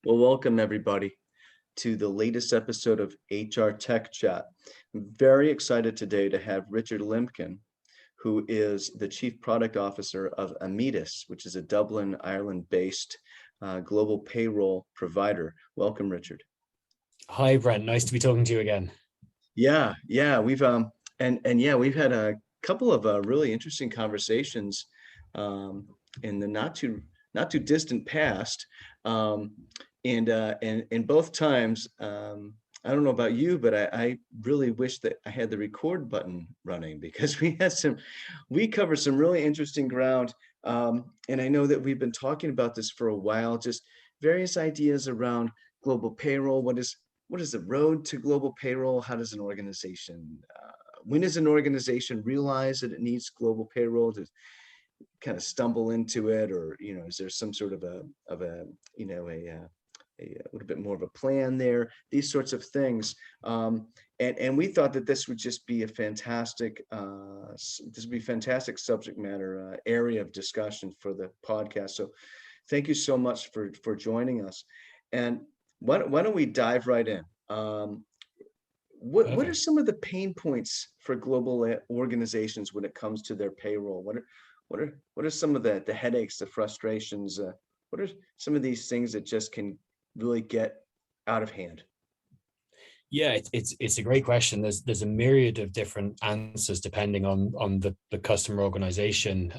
Well, welcome everybody to the latest episode of HR Tech Chat. I'm very excited today to have Richard Limpkin, who is the Chief Product Officer of Immedis, which is a Dublin, Ireland-based global payroll provider. Welcome, Richard. Hi, Brent. Nice to be talking to you again. Yeah, we've had a couple of really interesting conversations in the not too distant past. Um, and both times, I don't know about you, but I really wish that I had the record button running because we covered some really interesting ground. And I know that we've been talking about this for a while, just various ideas around global payroll. What is the road to global payroll? How does an organization, when does an organization realize that it needs global payroll? To kind of stumble into it, or is there some sort of a little bit more of a plan there, these sorts of things. And we thought that this would just be a fantastic subject matter area of discussion for the podcast. So thank you so much for joining us. And why don't we dive right in? What are some of the pain points for global organizations when it comes to their payroll? What are some of the headaches, the frustrations? What are some of these things that just can really get out of hand? Yeah, it's a great question. There's a myriad of different answers depending on the customer organization.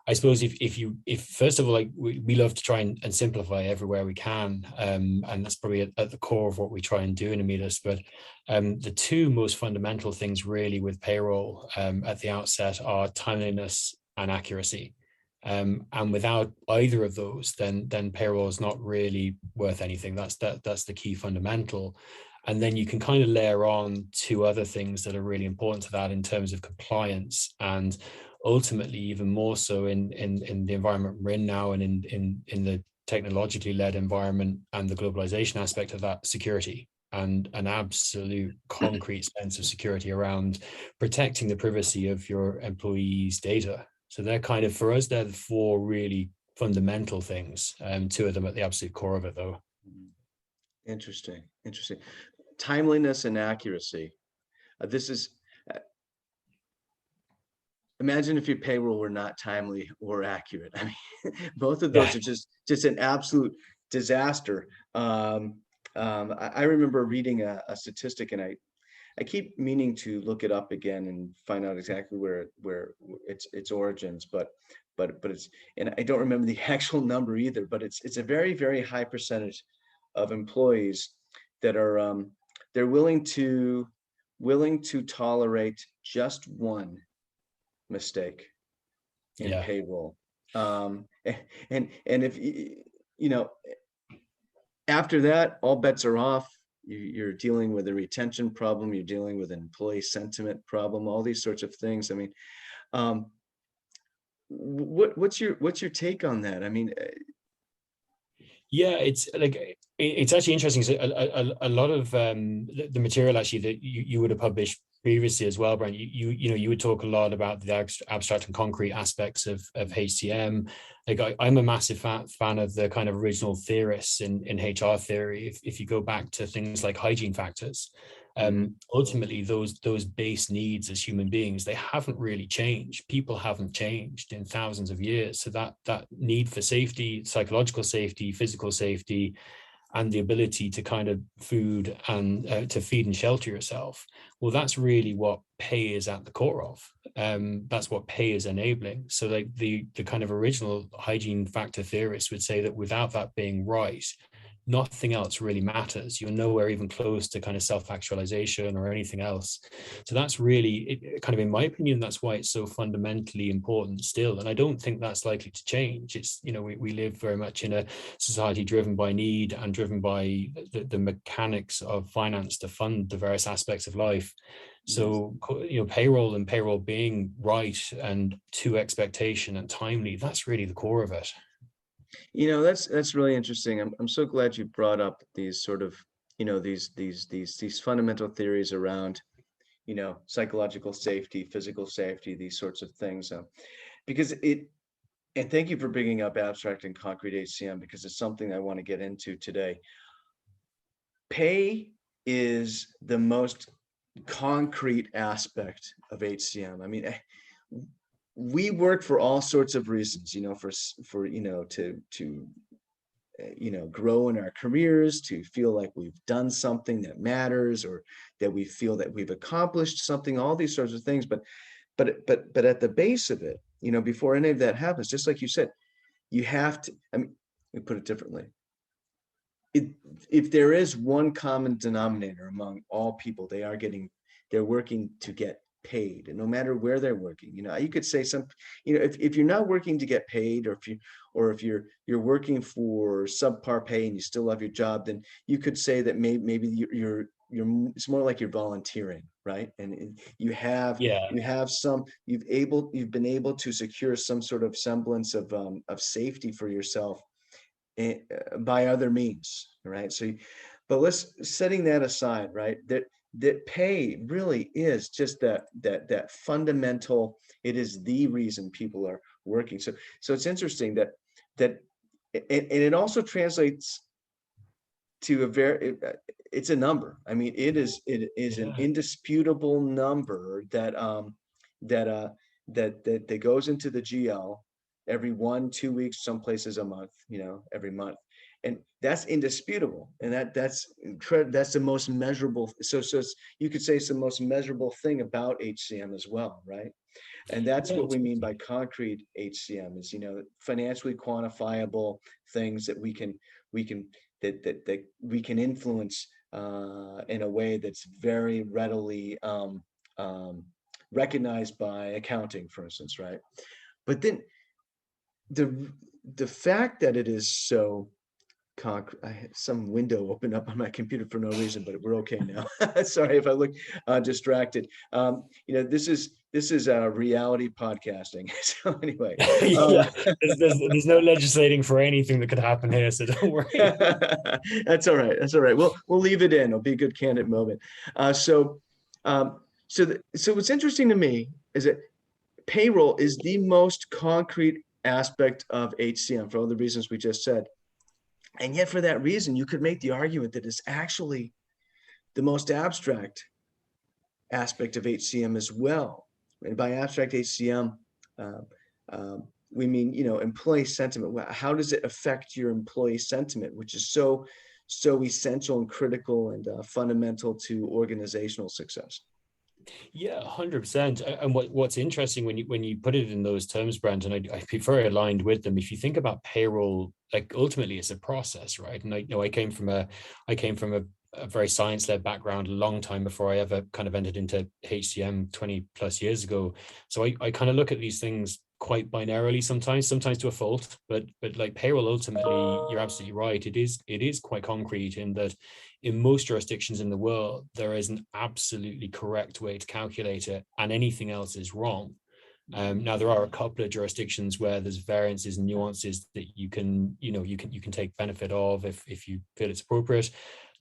I suppose if first of all, like we love to try and simplify everywhere we can, and that's probably at the core of what we try and do in Immedis. But the two most fundamental things really with payroll at the outset are timeliness and accuracy. And without either of those, then payroll is not really worth anything. That's the key fundamental. And then you can kind of layer on two other things that are really important to that in terms of compliance, and ultimately even more so in the environment we're in now, and in the technologically led environment and the globalization aspect of that, security, and an absolute concrete sense of security around protecting the privacy of your employees' data. So they're kind of, for us, they're the four really fundamental things. Two of them at the absolute core of it, though. Interesting. Timeliness and accuracy. This is, imagine if your payroll were not timely or accurate. I mean, both of those are just an absolute disaster. I remember reading a statistic, and I keep meaning to look it up again and find out exactly where its origins, but it's, and I don't remember the actual number either, but it's a very, very high percentage of employees that are they're willing to tolerate just one mistake in payroll. And if after that, all bets are off. You're dealing with a retention problem, you're dealing with an employee sentiment problem, all these sorts of things. I mean, what's your take on that? I mean, yeah, it's like, it's actually interesting. So a lot of the material actually that you would have published previously as well, Brian, you would talk a lot about the abstract and concrete aspects of HCM. Like I'm a massive fan of the kind of original theorists in HR theory. If you go back to things like hygiene factors, ultimately those base needs as human beings, they haven't really changed. People haven't changed in thousands of years. So that need for safety, psychological safety, physical safety, and the ability to kind of food and to feed and shelter yourself, well, that's really what pay is at the core of. That's what pay is enabling. So like the kind of original hygiene factor theorists would say that without that being right, nothing else really matters. You're nowhere even close to kind of self-actualization or anything else. So that's really kind of, in my opinion, that's why it's so fundamentally important still. And I don't think that's likely to change. It's, we live very much in a society driven by need and driven by the mechanics of finance to fund the various aspects of life. So, payroll being right and to expectation and timely, that's really the core of it. That's really interesting. I'm so glad you brought up these sort of, these fundamental theories around, psychological safety, physical safety, these sorts of things, because And thank you for bringing up abstract and concrete HCM, because it's something I want to get into today. Pay is the most concrete aspect of HCM. I mean, we work for all sorts of reasons, for grow in our careers, to feel like we've done something that matters, or that we feel that we've accomplished something, all these sorts of things. But at the base of it, before any of that happens, just like you said, you have to, let me put it differently. If there is one common denominator among all people, they're working to get paid, and no matter where they're working, you could say if you're not working to get paid, or if you're working for subpar pay and you still love your job, then you could say that maybe you're it's more like you're volunteering, right? And you've been able to secure some sort of semblance of safety for yourself by other means, right? But setting that aside, right? That pay really is just that fundamental. It is the reason people are working. So it's interesting that and it also translates to it's a number. I mean, it is an indisputable number that goes into the GL every 1-2 weeks, some places a month, every month. And that's indisputable. And that's the most measurable. So you could say it's the most measurable thing about HCM as well, right? And that's what we mean by concrete HCM is, financially quantifiable things that we can influence in a way that's very readily recognized by accounting, for instance, right? But then the fact that it is so concrete. I had some window open up on my computer for no reason, but we're okay now. Sorry if I look distracted. This is reality podcasting. So anyway, there's no legislating for anything that could happen here, so don't worry. That's all right. That's all right. We'll leave it in. It'll be a good candid moment. So what's interesting to me is that payroll is the most concrete aspect of HCM for all the reasons we just said. And yet for that reason, you could make the argument that it's actually the most abstract aspect of HCM as well. And by abstract HCM, we mean, employee sentiment. How does it affect your employee sentiment, which is so essential and critical and fundamental to organizational success? Yeah, 100%. And what's interesting when you put it in those terms, Brandon, I'd be very aligned with them. If you think about payroll, like ultimately it's a process, right? And I came from a very science-led background a long time before I ever kind of entered into HCM 20 plus years ago. So I kind of look at these things quite binarily sometimes to a fault, but like payroll, ultimately, you're absolutely right. It is quite concrete in that in most jurisdictions in the world, there is an absolutely correct way to calculate it, and anything else is wrong. Now there are a couple of jurisdictions where there's variances and nuances that you can take benefit of if you feel it's appropriate.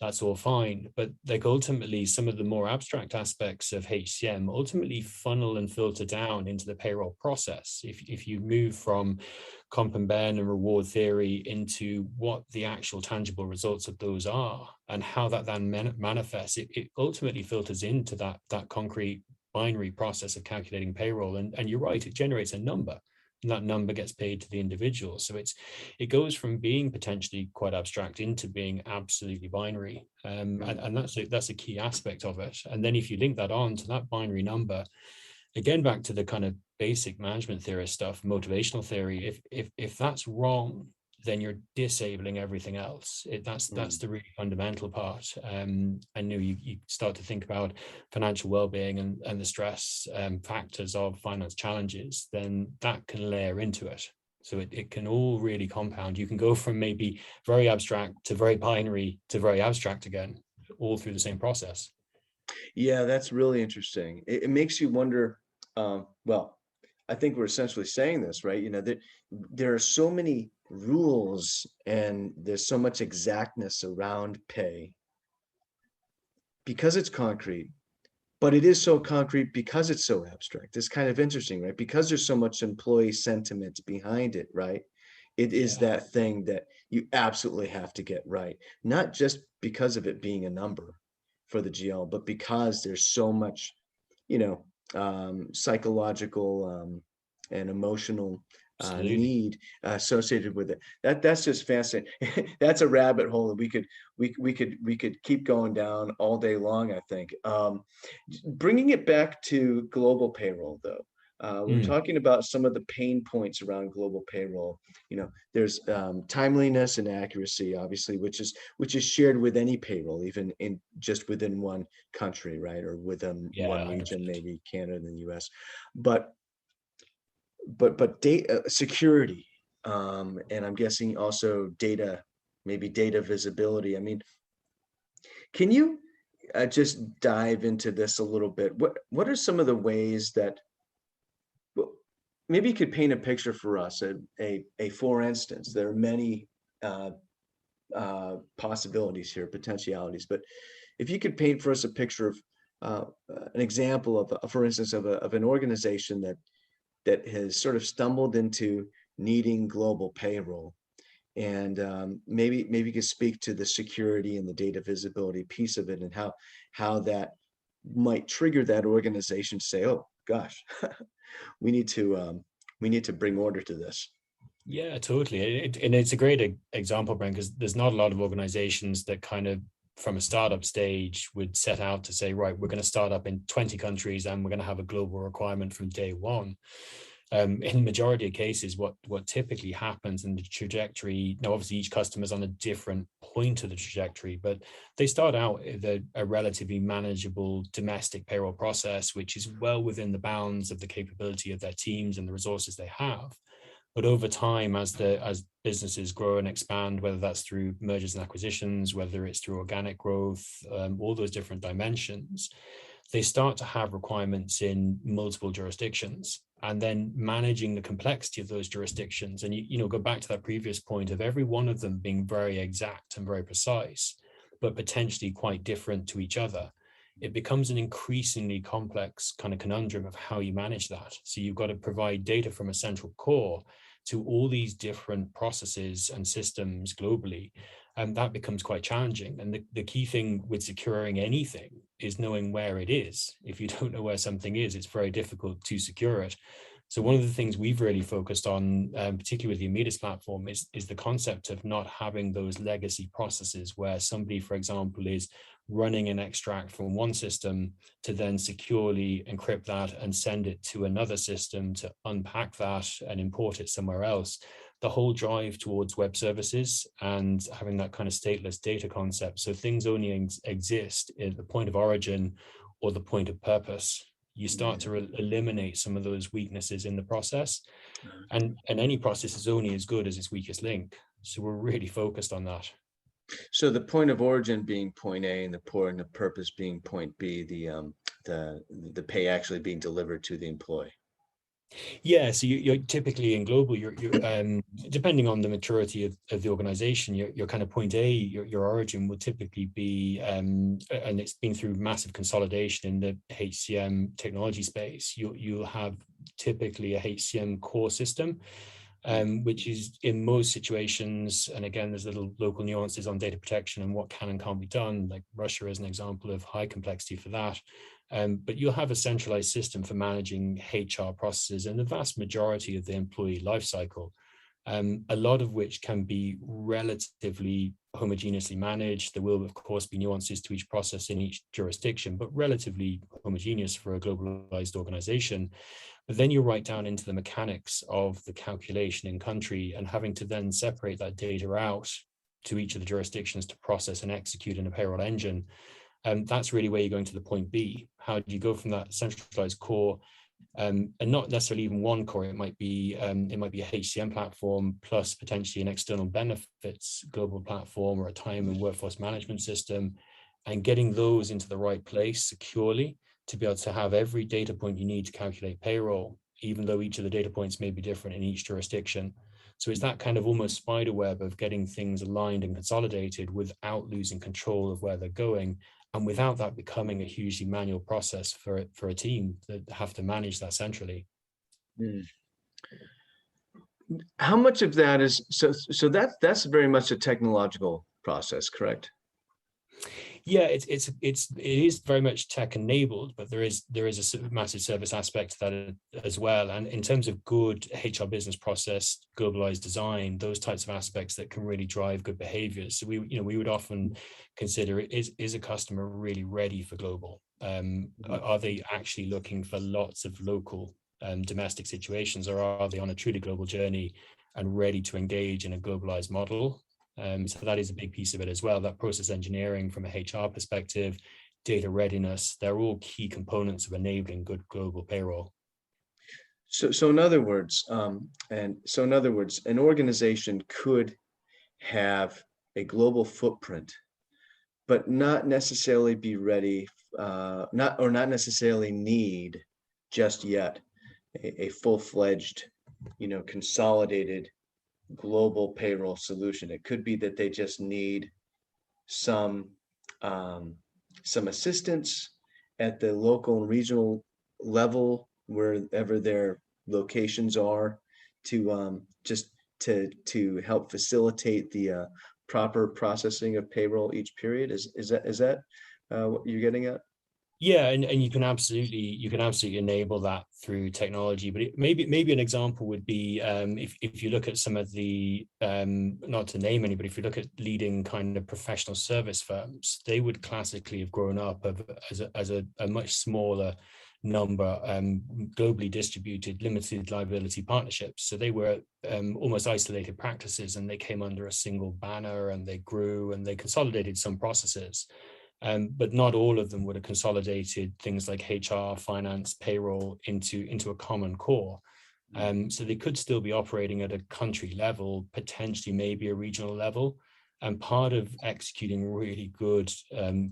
That's all fine. But like ultimately, some of the more abstract aspects of HCM ultimately funnel and filter down into the payroll process. If you move from comp and ben and reward theory into what the actual tangible results of those are and how that then manifests, it ultimately filters into that concrete binary process of calculating payroll. And you're right, it generates a number. And that number gets paid to the individual. So it goes from being potentially quite abstract into being absolutely binary. And that's a key aspect of it. And then if you link that on to that binary number, again, back to the kind of basic management theorist stuff, motivational theory, if that's wrong, then you're disabling everything else. That's the really fundamental part. I know you start to think about financial well-being and the stress factors of finance challenges, then that can layer into it. So it can all really compound. You can go from maybe very abstract to very binary to very abstract again, all through the same process. Yeah, that's really interesting. It makes you wonder, well, I think we're essentially saying this, right? That there are so many rules and there's so much exactness around pay because it's concrete. but it is so concrete because it's so abstract. It's kind of interesting, right? Because there's so much employee sentiment behind it, right? It is Yeah, that thing that you absolutely have to get right, not just because of it being a number for the GL, but because there's so much, you know, psychological and emotional absolutely. need associated with it. That's just fascinating. That's a rabbit hole that we could keep going down all day long, I think. Bringing it back to global payroll, though. We're Mm, talking about some of the pain points around global payroll. There's timeliness and accuracy, obviously, which is shared with any payroll, even in just within one country, right, or within yeah, one region, 100%. maybe Canada and the U.S. But data security, and I'm guessing also data, maybe data visibility. I mean, can you just dive into this a little bit? What are some of the ways that, well, maybe you could paint a picture for us, for instance, there are many uh, possibilities here, potentialities, but if you could paint for us a picture of an example of, for instance, of an organization that has sort of stumbled into needing global payroll, and maybe you could speak to the security and the data visibility piece of it, and how that might trigger that organization to say, oh gosh, we need to bring order to this. Yeah, totally. And it's a great example, Brent, because there's not a lot of organizations that kind of from a startup stage would set out to say, right, we're going to start up in 20 countries and we're going to have a global requirement from day one. In majority of cases, what typically happens in the trajectory, now obviously each customer is on a different point of the trajectory, but they start out with a relatively manageable domestic payroll process, which is well within the bounds of the capability of their teams and the resources they have. But over time, as businesses grow and expand, whether that's through mergers and acquisitions, whether it's through organic growth, all those different dimensions, they start to have requirements in multiple jurisdictions, and then managing the complexity of those jurisdictions. And go back to that previous point of every one of them being very exact and very precise, but potentially quite different to each other. It becomes an increasingly complex kind of conundrum of how you manage that. So you've got to provide data from a central core to all these different processes and systems globally. And that becomes quite challenging. And the key thing with securing anything is knowing where it is. If you don't know where something is, it's very difficult to secure it. So one of the things we've really focused on, particularly with the Immedis platform, is the concept of not having those legacy processes where somebody, for example, is running an extract from one system to then securely encrypt that and send it to another system to unpack that and import it somewhere else. The whole drive towards web services and having that kind of stateless data concept. So things only exist at the point of origin or the point of purpose. You start to eliminate some of those weaknesses in the process. And any process is only as good as its weakest link. So we're really focused on that. So the point of origin being point A, and the point of purpose being point B, the pay actually being delivered to the employee. Yeah, so you're typically in global, you're depending on the maturity of the organization, your kind of point A, your origin will typically be, and it's been through massive consolidation in the HCM technology space. You'll have typically a HCM core system, which is in most situations, and again, there's little local nuances on data protection and what can and can't be done, like Russia is an example of high complexity for that. But you'll have a centralized system for managing HR processes and the vast majority of the employee lifecycle, a lot of which can be relatively homogeneously managed. There will, of course, be nuances to each process in each jurisdiction, but relatively homogeneous for a globalized organization. But then you're right down into the mechanics of the calculation in country and having to then separate that data out to each of the jurisdictions to process and execute in a payroll engine. That's really where you're going to the point B. How do you go from that centralized core, and not necessarily even one core? It might be a HCM platform plus potentially an external benefits global platform or a time and workforce management system, and getting those into the right place securely to be able to have every data point you need to calculate payroll, even though each of the data points may be different in each jurisdiction. So it's that kind of almost spider web of getting things aligned and consolidated without losing control of where they're going and without that becoming a hugely manual process for a team that have to manage that centrally. Mm. How much of that is so that's very much a technological process, correct? Yeah, it is very much tech enabled, but there is a massive service aspect to that as well. And in terms of good HR business process, globalized design, those types of aspects that can really drive good behaviors. So we would often consider, is a customer really ready for global? Are they actually looking for lots of local domestic situations, or are they on a truly global journey and ready to engage in a globalized model? So that is a big piece of it as well. That process engineering from a HR perspective, data readiness, they're all key components of enabling good global payroll. So in other words, an organization could have a global footprint, but not necessarily be ready, not necessarily need just yet a full-fledged, consolidated global payroll solution. It could be that they just need some assistance at the local and regional level, wherever their locations are, to just to help facilitate the proper processing of payroll each period. Is that what you're getting at? Yeah, and you can absolutely enable that through technology. But maybe an example would be, if you look at some of the, not to name any, but if you look at leading kind of professional service firms, they would classically have grown up as a much smaller number, globally distributed limited liability partnerships. So they were almost isolated practices, and they came under a single banner, and they grew and they consolidated some processes. But not all of them would have consolidated things like HR, finance, payroll into a common core. So they could still be operating at a country level, potentially maybe a regional level. And part of executing really good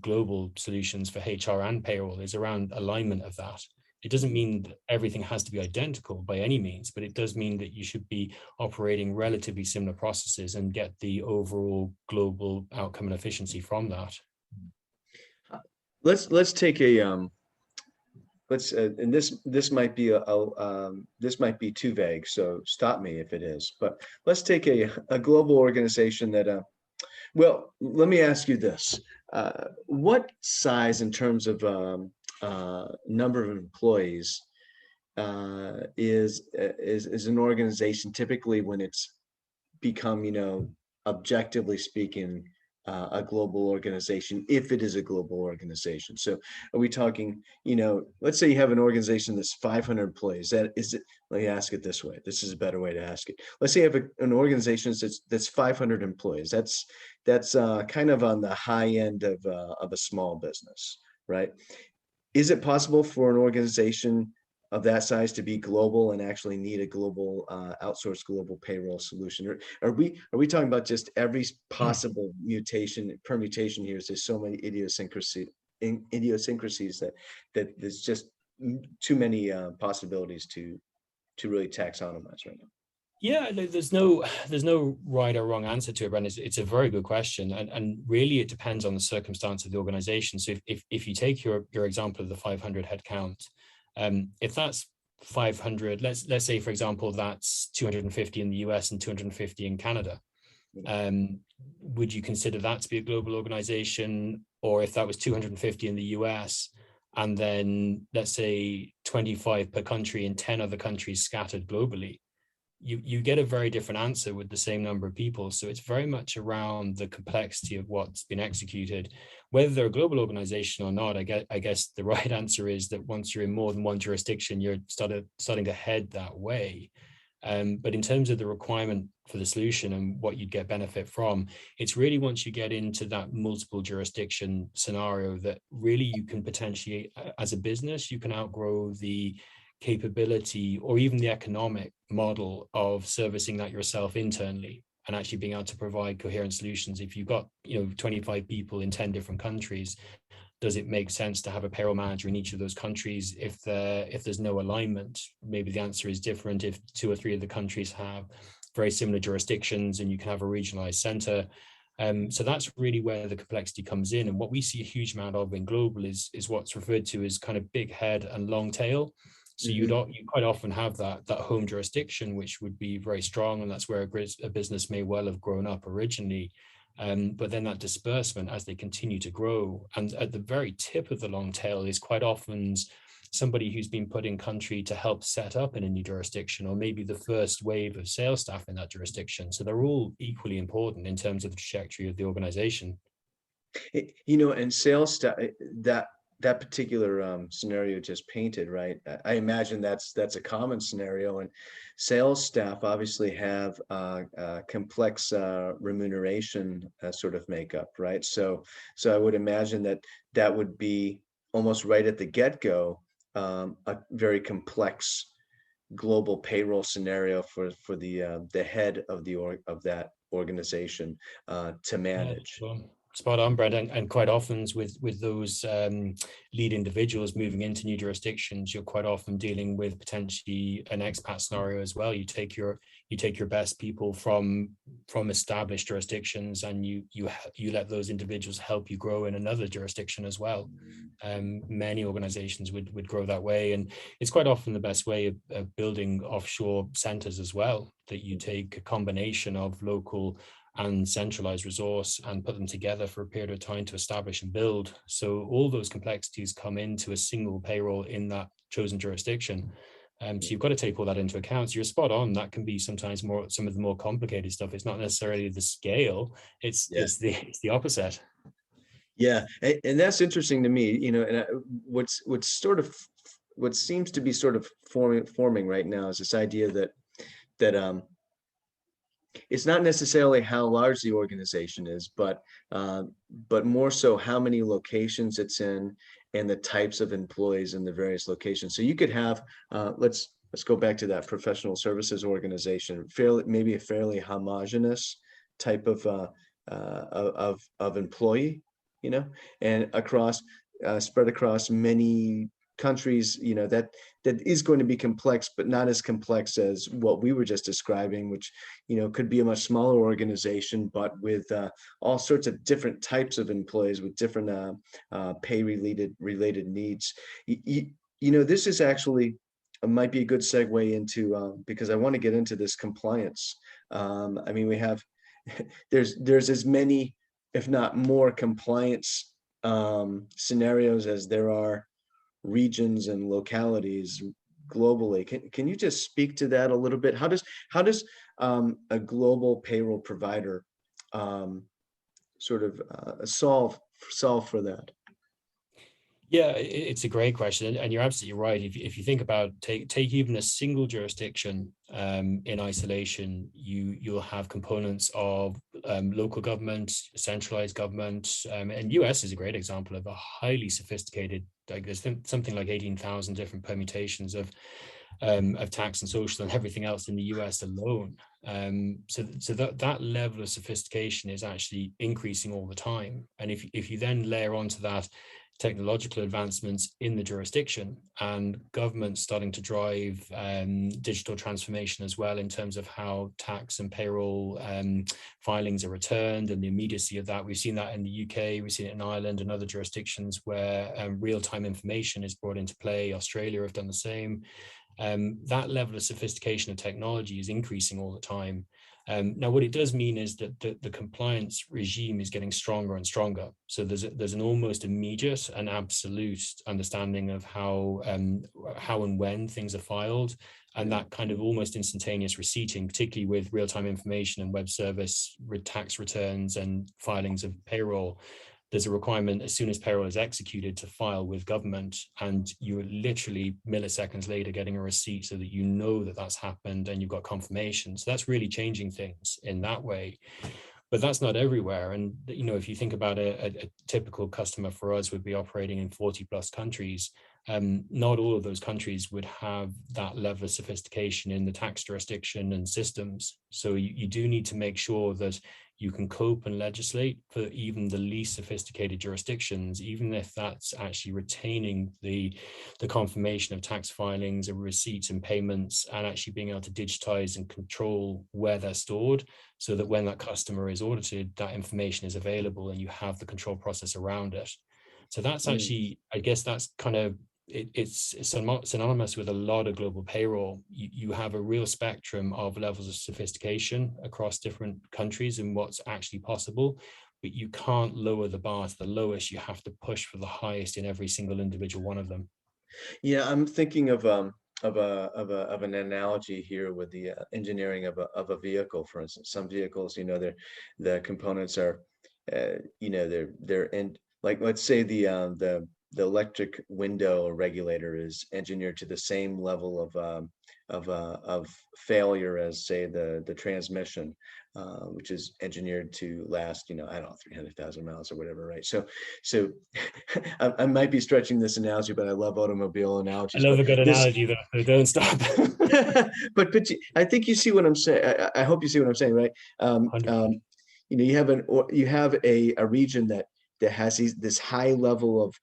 global solutions for HR and payroll is around alignment of that. It doesn't mean that everything has to be identical by any means, but it does mean that you should be operating relatively similar processes and get the overall global outcome and efficiency from that. Let's take a and this might be this might be too vague, so stop me if it is. But let's take a global organization that well, let me ask you this: what size, in terms of number of employees, is an organization typically when it's become, objectively speaking, a global organization, if it is a global organization? So are we talking, let's say you have an organization that's 500 employees. That is it. Let me ask it this way. This is a better way to ask it. Let's say you have an organization that's 500 employees. That's kind of on the high end of a small business, right? Is it possible for an organization of that size to be global and actually need a global outsourced global payroll solution? Or are we talking about just every possible permutation here? There's so many idiosyncrasies that there's just too many possibilities to really taxonomize right now. Yeah, there's no right or wrong answer to it, Brendan. It's a very good question, and really it depends on the circumstance of the organization. So if you take your example of the 500 headcount, if that's 500, let's say, for example, that's 250 in the US and 250 in Canada, would you consider that to be a global organization? Or if that was 250 in the US and then let's say 25 per country in 10 other countries scattered globally, you get a very different answer with the same number of people. So it's very much around the complexity of what's been executed. Whether they're a global organization or not, I guess the right answer is that once you're in more than one jurisdiction, you're starting to head that way. But in terms of the requirement for the solution and what you'd get benefit from, it's really once you get into that multiple jurisdiction scenario that really you can potentially, as a business, you can outgrow the capability or even the economic model of servicing that yourself internally and actually being able to provide coherent solutions. If you've got 25 people in 10 different countries, does it make sense to have a payroll manager in each of those countries? If there's no alignment, maybe the answer is different. If 2 or 3 of the countries have very similar jurisdictions and you can have a regionalized center, So that's really where the complexity comes in. And what we see a huge amount of in global is what's referred to as kind of big head and long tail. So you quite often have that home jurisdiction, which would be very strong, and that's where a business may well have grown up originally. But then that disbursement as they continue to grow, and at the very tip of the long tail is quite often somebody who's been put in country to help set up in a new jurisdiction, or maybe the first wave of sales staff in that jurisdiction. So they're all equally important in terms of the trajectory of the organization. And sales staff, that particular scenario just painted, right? I imagine that's a common scenario, and sales staff obviously have complex remuneration sort of makeup, right? So I would imagine that would be almost right at the get-go a very complex global payroll scenario for the head of that organization to manage. Yeah, spot on, Brent. And quite often with those lead individuals moving into new jurisdictions, you're quite often dealing with potentially an expat scenario as well. You take your best people from established jurisdictions, and you let those individuals help you grow in another jurisdiction as well. Many organizations would grow that way, and it's quite often the best way of building offshore centers as well, that you take a combination of local and centralized resource and put them together for a period of time to establish and build. So all those complexities come into a single payroll in that chosen jurisdiction. So you've got to take all that into account. So you're spot on. That can be sometimes some of the more complicated stuff. It's not necessarily the scale. It's the opposite. Yeah, and that's interesting to me. And what seems to be sort of forming right now is this idea that it's not necessarily how large the organization is, but more so how many locations it's in and the types of employees in the various locations. So you could have, let's go back to that professional services organization, maybe a fairly homogenous type of employee, and spread across many countries, that is going to be complex, but not as complex as what we were just describing, which could be a much smaller organization, but with all sorts of different types of employees with different pay related needs. This is actually might be a good segue into because I want to get into this compliance. We have there's as many, if not more, compliance scenarios as there are regions and localities globally. Can you just speak to that a little bit? How does a global payroll provider sort of solve for that? Yeah, it's a great question, and you're absolutely right. If you think about take even a single jurisdiction in isolation, you'll have components of local government, centralized government, and US is a great example of a highly sophisticated. Like there's something like 18,000 different permutations of tax and social and everything else in the US alone. So that level of sophistication is actually increasing all the time. And if you then layer onto that technological advancements in the jurisdiction and governments starting to drive digital transformation as well in terms of how tax and payroll filings are returned and the immediacy of that. We've seen that in the UK, we've seen it in Ireland and other jurisdictions where real-time information is brought into play. Australia have done the same. That level of sophistication of technology is increasing all the time. Now, what it does mean is that the compliance regime is getting stronger and stronger. So there's an almost immediate and absolute understanding of how and when things are filed, and that kind of almost instantaneous receipting, particularly with real-time information and web service tax returns and filings of payroll. There's a requirement as soon as payroll is executed to file with government, and you're literally milliseconds later getting a receipt so that you know that that's happened and you've got confirmation. So that's really changing things in that way. But that's not everywhere. And if you think about a typical customer for us would be operating in 40 plus countries. not all of those countries would have that level of sophistication in the tax jurisdiction and systems. So you do need to make sure that you can cope and legislate for even the least sophisticated jurisdictions, even if that's actually retaining the confirmation of tax filings and receipts and payments, and actually being able to digitize and control where they're stored, so that when that customer is audited, that information is available and you have the control process around it. So that's actually, I guess that's kind of, it's synonymous with a lot of global payroll. You have a real spectrum of levels of sophistication across different countries and what's actually possible, but you can't lower the bar to the lowest. You have to push for the highest in every single individual one of them. Yeah, I'm thinking of an analogy here with the engineering of a vehicle. For instance, some vehicles, the components are, they're in, like, let's say the electric window regulator is engineered to the same level of failure as, say, the transmission, which is engineered to last, I don't know, 300,000 miles or whatever, right? So I might be stretching this analogy, but I love automobile I analogies. love But a good this, analogy though, so don't stop. I think you see what I'm saying. I hope you see what I'm saying, right? 100%. You have a region that has this high level of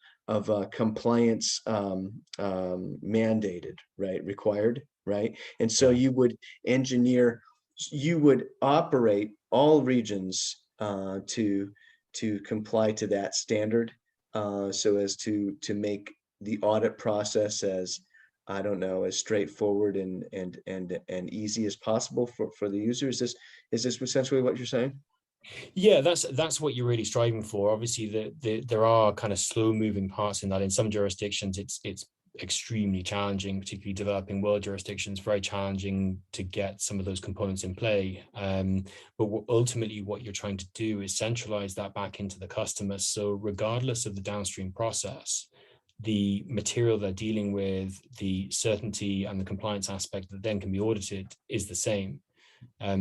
compliance, mandated, right, required, right? And so Yeah. you would operate all regions to comply to that standard, so as to make the audit process as, I don't know, as straightforward and easy as possible for the user. Is this essentially what you're saying? Yeah, that's what you're really striving for. Obviously, there are kind of slow moving parts in that. In some jurisdictions, it's extremely challenging, particularly developing world jurisdictions, very challenging to get some of those components in play. But ultimately, what you're trying to do is centralize that back into the customer. So regardless of the downstream process, the material they're dealing with, the certainty and the compliance aspect that then can be audited is the same.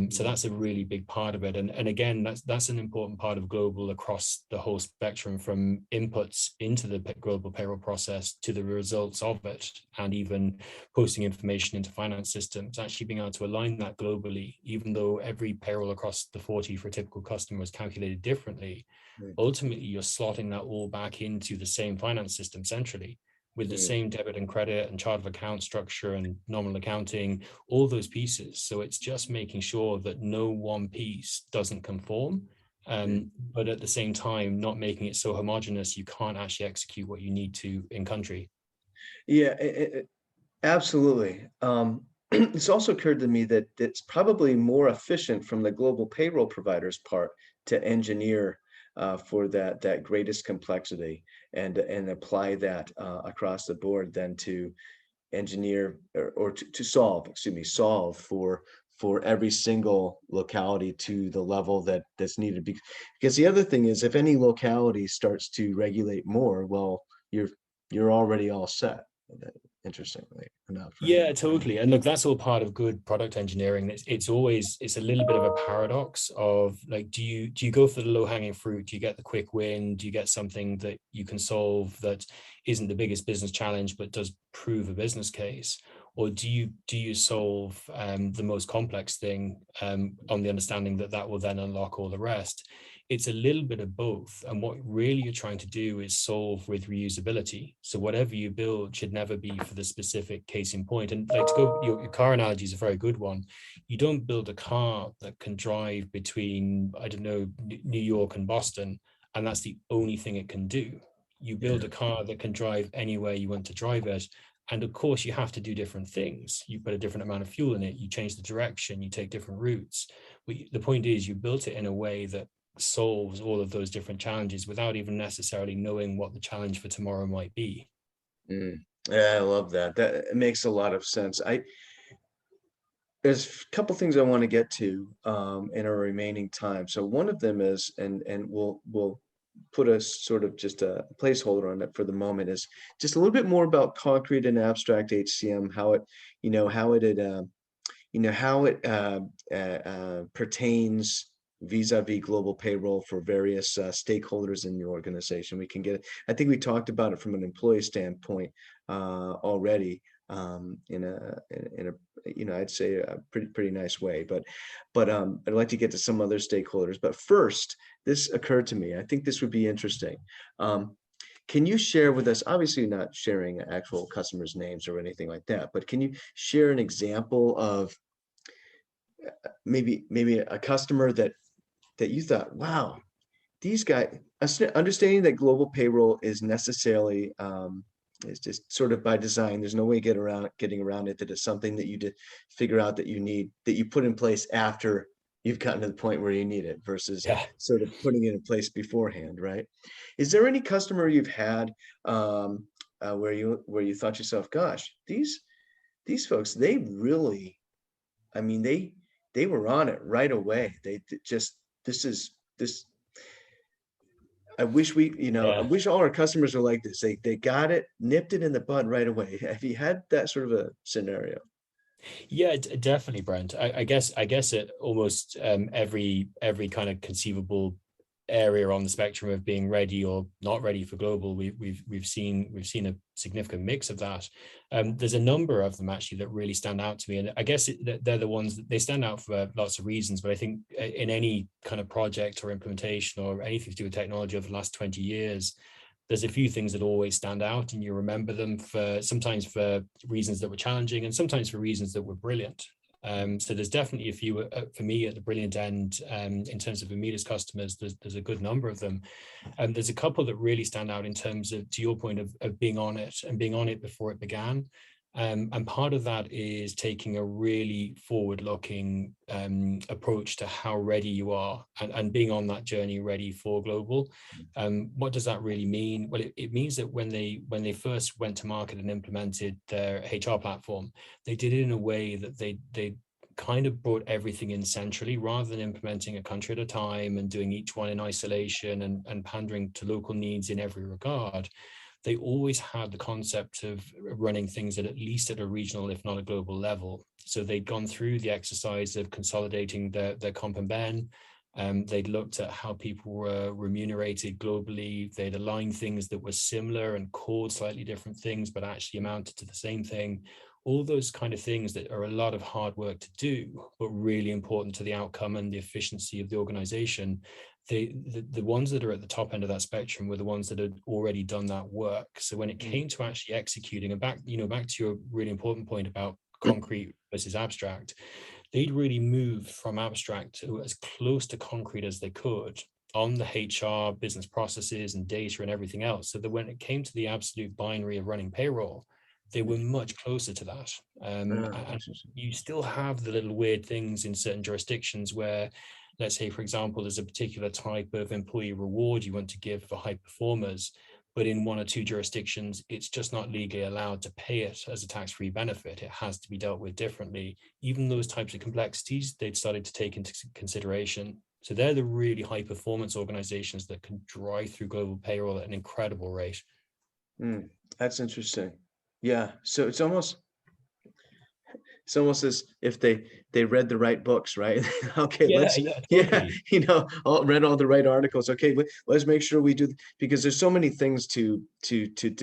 So that's a really big part of it. And again, that's an important part of global across the whole spectrum, from inputs into the global payroll process to the results of it, and even posting information into finance systems, actually being able to align that globally, even though every payroll across the 40 for a typical customer is calculated differently. Right. Ultimately, you're slotting that all back into the same finance system centrally, with the Right. same debit and credit and chart of account structure and nominal accounting, all those pieces. So it's just making sure that no one piece doesn't conform, Right. but at the same time, not making it so homogenous you can't actually execute what you need to in country. Yeah, absolutely. It's also occurred to me that it's probably more efficient from the global payroll provider's part to engineer for that greatest complexity and apply that across the board than to engineer or to solve, excuse me, solve for every single locality to the level that's needed. Because the other thing is, if any locality starts to regulate more, well, you're already all set. Interestingly enough, right? Yeah, totally. And look, that's all part of good product engineering. It's always, it's a little bit of a paradox of, like, do you go for the low hanging fruit? Do you get the quick win? Do you get something that you can solve that isn't the biggest business challenge but does prove a business case? Or do you solve the most complex thing on the understanding that that will then unlock all the rest? It's a little bit of both. And what really you're trying to do is solve with reusability. So whatever you build should never be for the specific case in point. And like, to go, your car analogy is a very good one. You don't build a car that can drive between, I don't know, New York and Boston, and that's the only thing it can do. You build Yeah. a car that can drive anywhere you want to drive it. And of course, you have to do different things. You put a different amount of fuel in it, you change the direction, you take different routes. But the point is, you built it in a way that solves all of those different challenges without even necessarily knowing what the challenge for tomorrow might be. Yeah, I love that. That makes a lot of sense. There's a couple things I want to get to in our remaining time. So one of them is, and we'll put a sort of just a placeholder on it for the moment, is just a little bit more about concrete and abstract HCM, how it, how it pertains vis-a-vis global payroll for various stakeholders in your organization. We can get, I think we talked about it from an employee standpoint already, in a I'd say a pretty nice way, but I'd like to get to some other stakeholders. But first, this occurred to me. I think this would be interesting. Can you share with us, obviously not sharing actual customers' names or anything like that, but can you share an example of maybe a customer that you thought, wow, these guys, understanding that global payroll is necessarily it's just sort of by design. There's no way getting around it. That it's something that you did figure out that you need, that you put in place after you've gotten to the point where you need it, versus Yeah. sort of putting it in place beforehand, right? Is there any customer you've had where you thought to yourself, gosh, these folks, they really, I mean, they were on it right away. They just, this. I wish I Yeah. wish all our customers were like this. They got it, nipped it in the bud right away. Have you had that sort of a scenario? Yeah, definitely, Brent. I guess it almost every kind of conceivable area on the spectrum of being ready or not ready for global, we've seen a significant mix of that. There's a number of them actually that really stand out to me, and I guess they're the ones that they stand out for lots of reasons. But I think in any kind of project or implementation or anything to do with technology over the last 20 years, there's a few things that always stand out, and you remember them for sometimes for reasons that were challenging and sometimes for reasons that were brilliant. So there's definitely a few for me at the brilliant end in terms of Immedis customers. There's a good number of them. There's a couple that really stand out in terms of, to your point, of being on it and being on it before it began. And part of that is taking a really forward-looking approach to how ready you are, and being on that journey ready for global. What does that really mean? Well, it means that when they first went to market and implemented their HR platform, they did it in a way that they kind of brought everything in centrally, rather than implementing a country at a time and doing each one in isolation and pandering to local needs in every regard. They always had the concept of running things at least at a regional, if not a global level. So they'd gone through the exercise of consolidating their comp and ben. They'd looked at how people were remunerated globally. They'd aligned things that were similar and called slightly different things, but actually amounted to the same thing. All those kind of things that are a lot of hard work to do, but really important to the outcome and the efficiency of the organization. The ones that are at the top end of that spectrum were the ones that had already done that work. So when it came to actually executing, and back to your really important point about concrete versus abstract, they'd really moved from abstract to as close to concrete as they could on the HR business processes and data and everything else, so that when it came to the absolute binary of running payroll, they were much closer to that. And you still have the little weird things in certain jurisdictions where, let's say, for example, there's a particular type of employee reward you want to give for high performers, but in one or two jurisdictions, it's just not legally allowed to pay it as a tax-free benefit. It has to be dealt with differently. Even those types of complexities, they've started to take into consideration. So they're the really high performance organizations that can drive through global payroll at an incredible rate. That's interesting. Yeah. So it's almost as if they read the right books, right? Okay, Yeah, yeah, totally. read all the right articles. Okay, let's make sure we do, because there's so many things to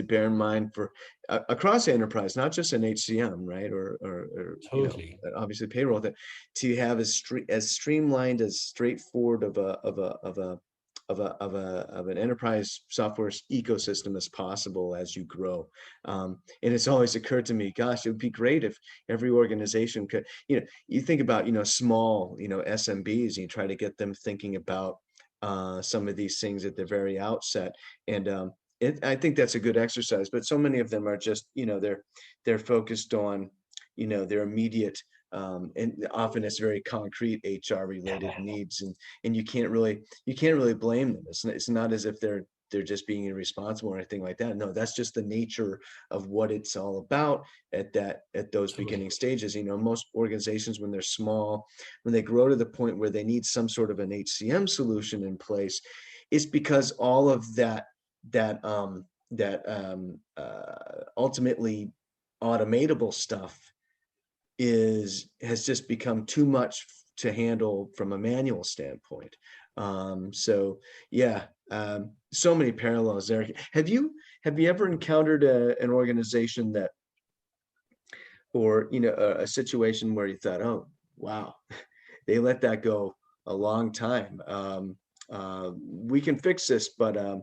bear in mind for across enterprise, not just in HCM, right? Or Totally. obviously payroll, that to have as streamlined, as straightforward of an enterprise software ecosystem as possible as you grow. And it's always occurred to me, gosh, it would be great if every organization could, you think about, small, SMBs, you try to get them thinking about some of these things at the very outset. And I think that's a good exercise, but so many of them are just, they're focused on, their immediate, and often it's very concrete HR related needs, and you can't really blame them. It's not as if they're just being irresponsible or anything like that. No, that's just the nature of what it's all about at those beginning stages. Most organizations, when they're small, when they grow to the point where they need some sort of an HCM solution in place, it's because all of that ultimately automatable stuff has just become too much to handle from a manual standpoint. So yeah, so many parallels there. Have you ever encountered an organization that, or a situation where you thought, oh wow, they let that go a long time. We can fix this, uh,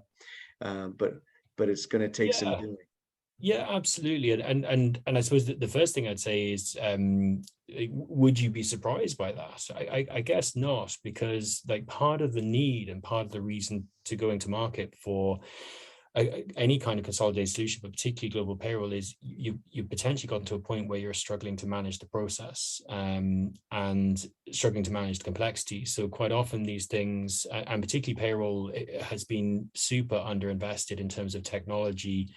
but but it's going to take some Yeah. doing. Yeah, absolutely. And I suppose that the first thing I'd say is, would you be surprised by that? I guess not, because like part of the need and part of the reason to going to market for any kind of consolidated solution, but particularly global payroll, is you've potentially gotten to a point where you're struggling to manage the process, and struggling to manage the complexity. So quite often these things, and particularly payroll, has been super underinvested in terms of technology.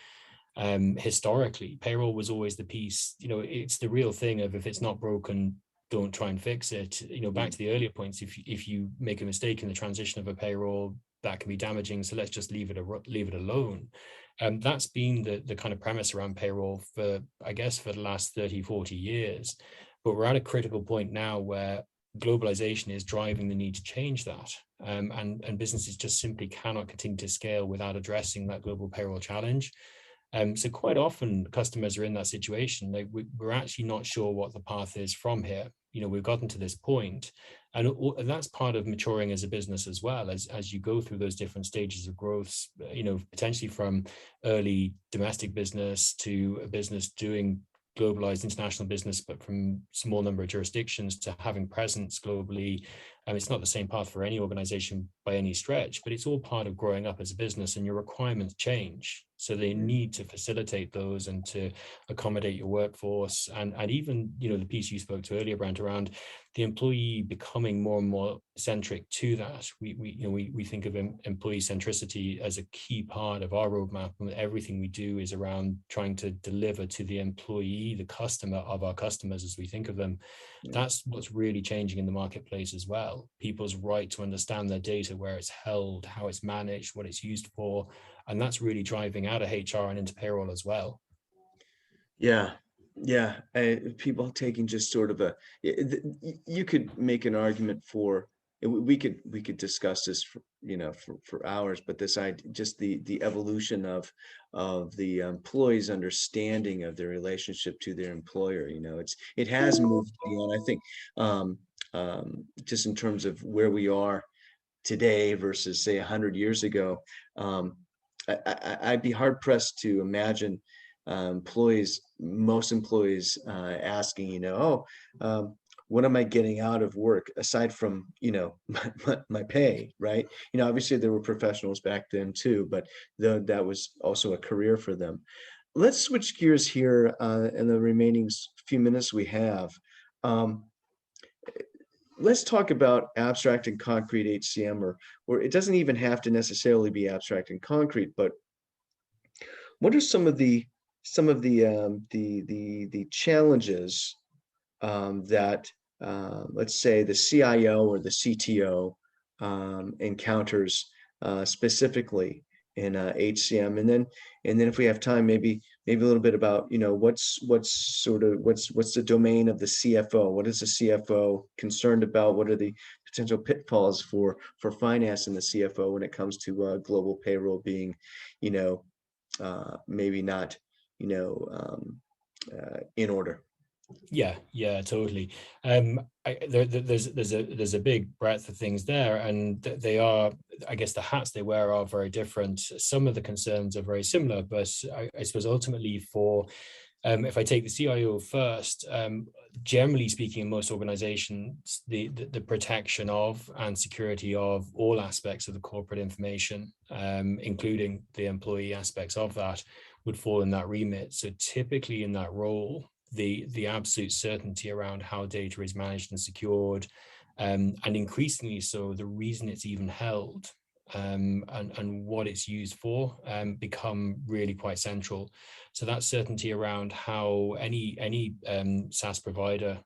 Historically, payroll was always the piece, it's the real thing of, if it's not broken, don't try and fix it. Back to the earlier points, if you make a mistake in the transition of a payroll, that can be damaging, so let's just leave it alone. That's been the kind of premise around payroll for, I guess, for the last 30-40 years. But we're at a critical point now where globalization is driving the need to change that, and businesses just simply cannot continue to scale without addressing that global payroll challenge. So quite often customers are in that situation. We're actually not sure what the path is from here. We've gotten to this point, and that's part of maturing as a business as well, as you go through those different stages of growth, potentially from early domestic business to a business doing globalized international business, but from small number of jurisdictions to having presence globally. It's not the same path for any organization by any stretch, but it's all part of growing up as a business, and your requirements change. So they need to facilitate those and to accommodate your workforce. And even, the piece you spoke to earlier, Brent, around the employee becoming more and more centric to that. We think of employee centricity as a key part of our roadmap, and everything we do is around trying to deliver to the employee, the customer of our customers, as we think of them. That's what's really changing in the marketplace as well. People's right to understand their data, where it's held, how it's managed, what it's used for. And that's really driving out of HR and into payroll as well. Yeah, yeah. People taking just sort of you could make an argument for, we could discuss this for hours, but this idea, just the evolution of the employee's understanding of their relationship to their employer. It has moved beyond, I think, just in terms of where we are today versus say 100 years ago. I'd be hard pressed to imagine most employees asking, oh, what am I getting out of work aside from, my pay, right? Obviously there were professionals back then too, but that was also a career for them. Let's switch gears here in the remaining few minutes we have. Let's talk about abstract and concrete HCM, or it doesn't even have to necessarily be abstract and concrete, but what are some of the challenges that let's say the CIO or the CTO encounters specifically in HCM, and then if we have time, maybe a little bit about what's the domain of the CFO? What is the CFO concerned about? What are the potential pitfalls for finance and the CFO when it comes to global payroll being maybe not in order? Yeah, totally. There's a big breadth of things there, and they are, I guess, the hats they wear are very different. Some of the concerns are very similar, but I suppose ultimately for if I take the CIO first, generally speaking, in most organizations, the protection of and security of all aspects of the corporate information, including the employee aspects of that, would fall in that remit. So typically in that role, the absolute certainty around how data is managed and secured, and increasingly so the reason it's even held, and what it's used for, become really quite central. So that certainty around how any SaaS provider,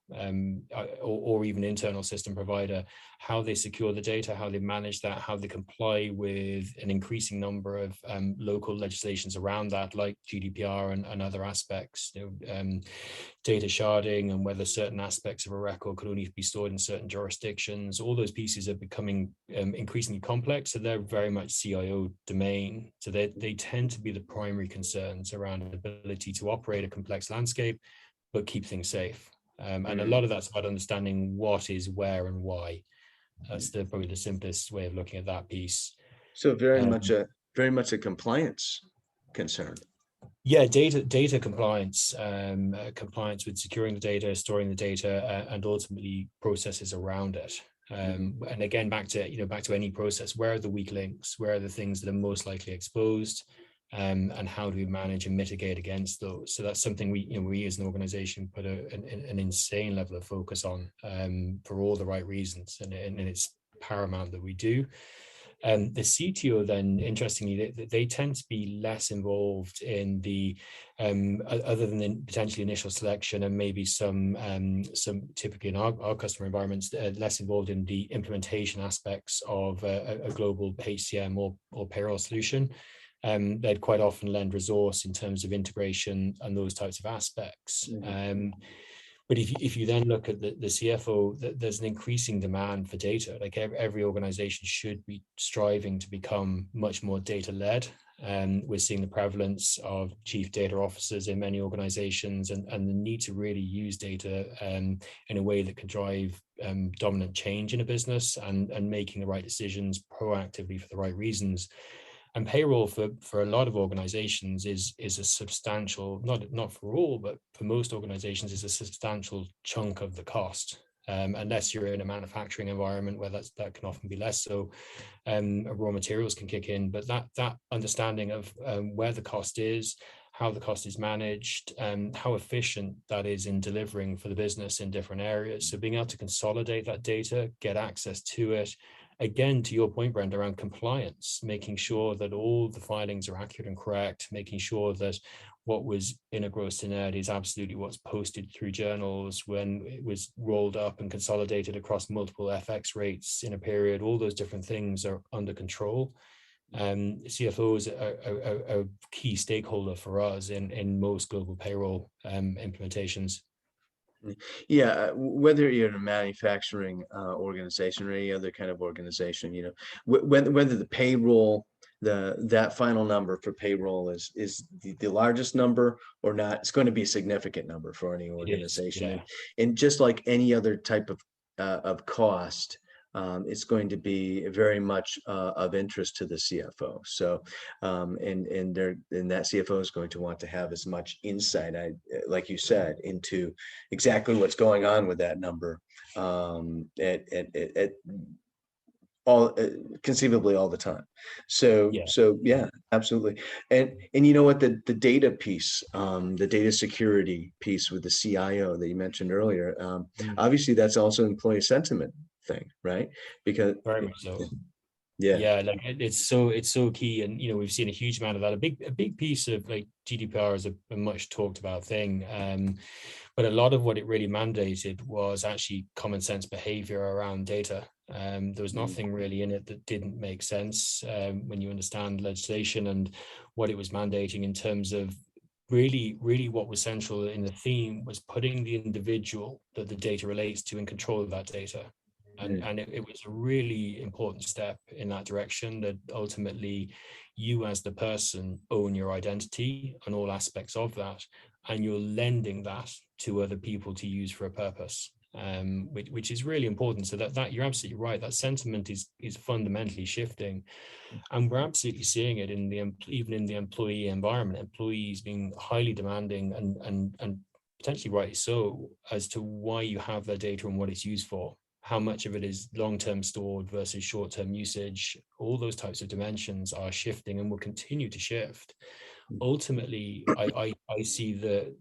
or even internal system provider, how they secure the data, how they manage that, how they comply with an increasing number of local legislations around that, like GDPR and other aspects. data sharding and whether certain aspects of a record could only be stored in certain jurisdictions. All those pieces are becoming increasingly complex. So they're very much CIO domain. So they tend to be the primary concerns around the ability to operate a complex landscape, but keep things safe. And a lot of that's about understanding what is where and why. That's probably the simplest way of looking at that piece. So very much a compliance concern. Yeah, data compliance, compliance with securing the data, storing the data, and ultimately processes around it. And again, back to any process, where are the weak links? Where are the things that are most likely exposed? And how do we manage and mitigate against those? So that's something we as an organization put an insane level of focus on, for all the right reasons, and it's paramount that we do. The CTO then, interestingly, they tend to be less involved in the, other than the potentially initial selection and maybe some typically in our customer environments, less involved in the implementation aspects of a global HCM or payroll solution. They'd quite often lend resource in terms of integration and those types of aspects. But if you then look at the CFO, there's an increasing demand for data. Like every organization should be striving to become much more data-led. We're seeing the prevalence of chief data officers in many organizations, and the need to really use data in a way that can drive dominant change in a business and making the right decisions proactively for the right reasons. And payroll for a lot of organizations is a substantial, not for all, but for most organizations is a substantial chunk of the cost. Unless you're in a manufacturing environment where that can often be less so, raw materials can kick in. But that understanding of where the cost is, how the cost is managed, and how efficient that is in delivering for the business in different areas. So being able to consolidate that data, get access to it. Again, to your point, Brent, around compliance, making sure that all the filings are accurate and correct, making sure that what was in a gross to net is absolutely what's posted through journals when it was rolled up and consolidated across multiple FX rates in a period. All those different things are under control. CFOs are a key stakeholder for us in most global payroll implementations. Yeah, whether you're in a manufacturing organization or any other kind of organization, whether the payroll, that final number for payroll is the largest number or not, it's going to be a significant number for any organization. Yeah. And just like any other type of cost, it's going to be very much of interest to the CFO. So, and that CFO is going to want to have as much insight, like you said, into exactly what's going on with that number at all, conceivably all the time. So yeah, absolutely. And you know what, the data piece, the data security piece with the CIO that you mentioned earlier, obviously that's also employee sentiment thing, right? Because very much so. Yeah, like it's so key, and we've seen a huge amount of that. A big piece of like GDPR is a much talked about thing, but a lot of what it really mandated was actually common sense behavior around data. There was nothing really in it that didn't make sense when you understand legislation and what it was mandating in terms of really what was central in the theme was putting the individual that the data relates to in control of that data. And it was a really important step in that direction, that ultimately you as the person own your identity and all aspects of that, and you're lending that to other people to use for a purpose, which is really important. So that you're absolutely right, that sentiment is fundamentally shifting, and we're absolutely seeing it even in the employee environment, employees being highly demanding and potentially rightly so as to why you have their data and what it's used for. How much of it is long-term stored versus short-term usage. All those types of dimensions are shifting and will continue to shift. Ultimately, I see the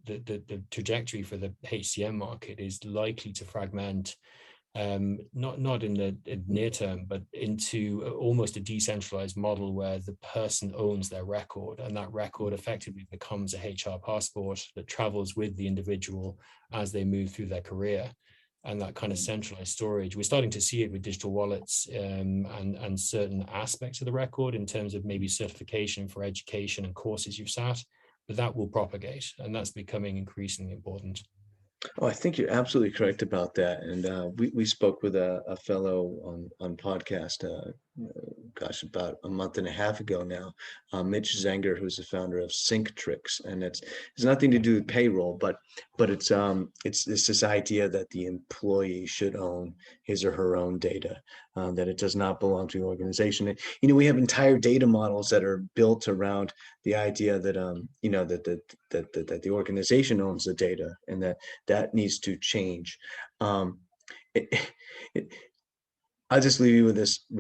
trajectory for the HCM market is likely to fragment, not in the near term, but into almost a decentralized model where the person owns their record, and that record effectively becomes a HR passport that travels with the individual as they move through their career. And that kind of centralized storage, we're starting to see it with digital wallets and certain aspects of the record in terms of maybe certification for education and courses you've sat, but that will propagate, and that's becoming increasingly important. Oh, I think you're absolutely correct about that. And we spoke with a fellow on podcast, gosh, about a month and a half ago now, Mitch Zenger, who's the founder of Tricks, and it's nothing to do with payroll, but it's this idea that the employee should own his or her own data, that it does not belong to the organization. And, we have entire data models that are built around the idea that that the organization owns the data, and that needs to change. It, it, I'll just leave you with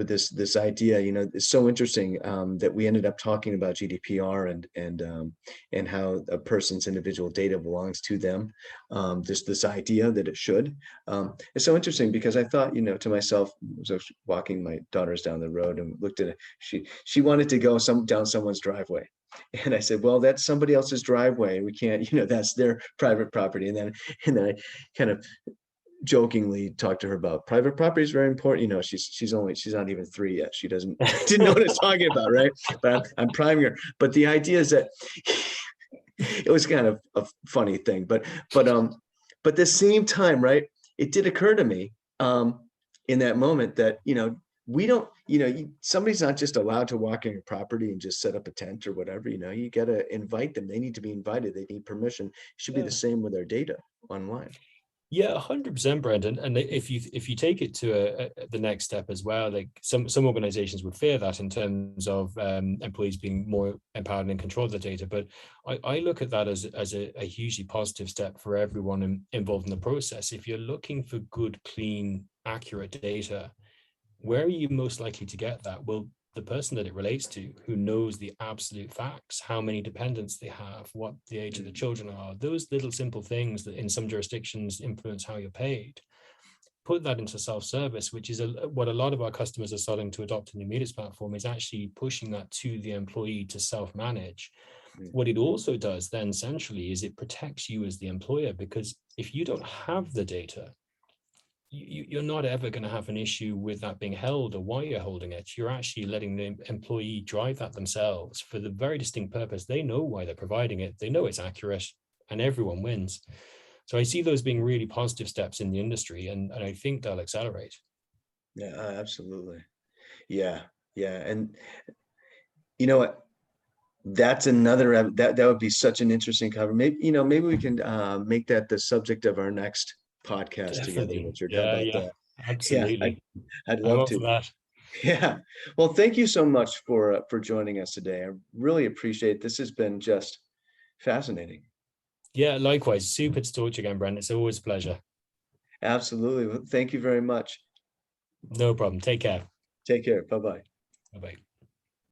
this idea. It's so interesting that we ended up talking about GDPR and how a person's individual data belongs to them. This idea that it should. It's so interesting because I thought, to myself, I was walking my daughters down the road and looked at it. She wanted to go down someone's driveway. And I said, well, that's somebody else's driveway. We can't, that's their private property. And then I kind of jokingly talked to her about private property is very important. She's not even 3 yet. She didn't know what I was talking about, right? But I'm priming her. But the idea is that it was kind of a funny thing, but at the same time, right? It did occur to me in that moment that, we don't, somebody's not just allowed to walk in your property and just set up a tent or whatever. You got to invite them. They need to be invited. They need permission. It should be the same with their data online. Yeah, 100%, Brendan. And if you take it to the next step as well, like some organizations would fear that in terms of employees being more empowered and in control of the data. But I look at that as a hugely positive step for everyone involved in the process. If you're looking for good, clean, accurate data, where are you most likely to get that? Well, the person that it relates to, who knows the absolute facts, how many dependents they have, what the age of the children are, those little simple things that in some jurisdictions influence how you're paid. Put that into self-service, which is what a lot of our customers are starting to adopt in the Immedis platform, is actually pushing that to the employee to self-manage. What it also does then centrally is it protects you as the employer, because if you don't have the data, you're not ever going to have an issue with that being held or why you're holding it. You're actually letting the employee drive that themselves for the very distinct purpose. They know why they're providing it. They know it's accurate, and everyone wins. So I see those being really positive steps in the industry, and I think they'll accelerate. Yeah, absolutely. Yeah. And you know what? That's another, that would be such an interesting cover. Maybe, maybe we can make that the subject of our next podcast together, Definitely. Richard. How Yeah, about that? Yeah, absolutely. I'd I'm love up to. for that. Yeah. Well, thank you so much for joining us today. I really appreciate it. This has been just fascinating. Yeah, likewise. Super to talk to you again, Brendan. It's always a pleasure. Absolutely. Thank you very much. No problem. Take care. Take care. Bye-bye. Bye-bye.